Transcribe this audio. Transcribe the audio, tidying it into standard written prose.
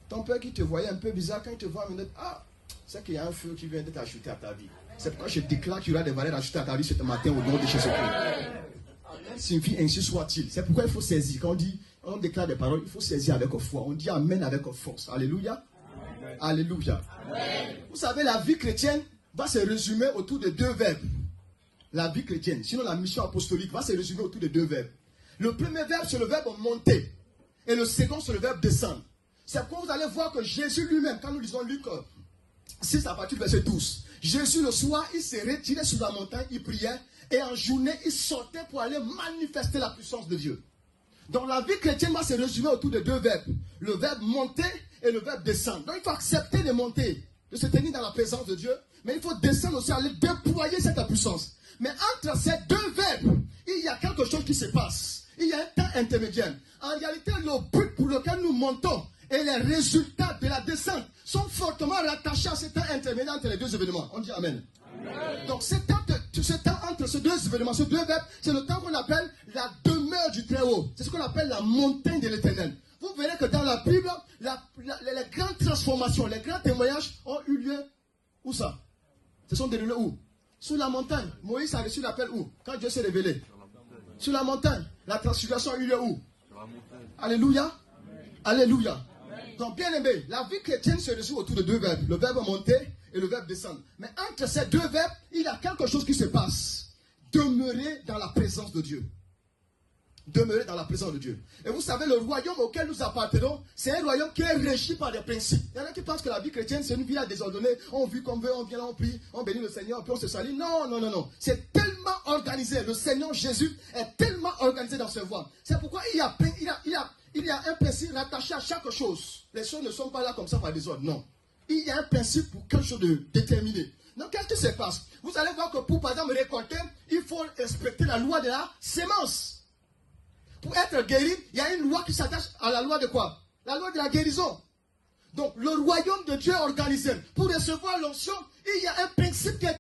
Ton père qui te voyait un peu bizarre, quand il te voit, il dit, ah, c'est qu'il y a un feu qui vient d'être ajouté à ta vie. C'est pourquoi je déclare qu'il y aura des valeurs ajoutées à ta vie ce matin au nom de Jésus-Christ. Signifie ainsi soit-il. C'est pourquoi il faut saisir. Quand on déclare des paroles, il faut saisir avec foi. On dit amen avec force. Alléluia. Amen. Alléluia. Amen. Vous savez, la vie chrétienne va se résumer autour de deux verbes. La vie chrétienne, sinon la mission apostolique va se résumer autour de deux verbes. Le premier verbe, c'est le verbe monter. Et le second, c'est le verbe descendre. C'est pourquoi vous allez voir que Jésus lui-même, quand nous lisons Luc 6 à partir du verset 12, Jésus le soir, il s'est retiré sur la montagne, il priait, et en journée, il sortait pour aller manifester la puissance de Dieu. Donc la vie chrétienne va se résumer autour de deux verbes. Le verbe monter et le verbe descendre. Donc il faut accepter de monter, de se tenir dans la présence de Dieu, mais il faut descendre aussi, aller déployer cette puissance. Mais entre ces deux verbes, il y a quelque chose qui se passe. Il y a un temps intermédiaire. En réalité, le but pour lequel nous montons et les résultats de la descente sont fortement rattachés à ce temps intermédiaire entre les deux événements. On dit amen. Amen. Donc ce temps entre ces deux événements, ces deux verbes, c'est le temps qu'on appelle la demeure du Très-Haut. C'est ce qu'on appelle la montagne de l'Éternel. Vous verrez que dans la Bible, les grandes transformations, les grands témoignages ont eu lieu. Où ça? Ce sont déroulés où? Sur la montagne. Moïse a reçu l'appel où? Quand Dieu s'est révélé. Sur la montagne. La transfiguration a eu lieu où? Alléluia. Amen. Alléluia. Amen. Donc bien aimé, la vie chrétienne se résume autour de deux verbes. Le verbe monter et le verbe descendre. Mais entre ces deux verbes, il y a quelque chose qui se passe. Demeurer dans la présence de Dieu. Demeurer dans la présence de Dieu. Et vous savez, le royaume auquel nous appartenons, c'est un royaume qui est régi par des principes. Il y en a qui pensent que la vie chrétienne, c'est une vie désordonnée. On vit comme veut, on vient là, on prie, on bénit le Seigneur, puis on se salit. Non, non, non, non. C'est tellement organisé. Le Seigneur Jésus est tellement organisé dans ce voie. C'est pourquoi il y a un principe rattaché à chaque chose. Les choses ne sont pas là comme ça par désordre. Non. Il y a un principe pour quelque chose de déterminé. Donc, qu'est-ce qui se passe? Vous allez voir que pour, par exemple, récolter, il faut respecter la loi de la sémence. Pour être guéri, il y a une loi qui s'attache à la loi de quoi? La loi de la guérison. Donc, le royaume de Dieu est organisé. Pour recevoir l'onction, il y a un principe qui est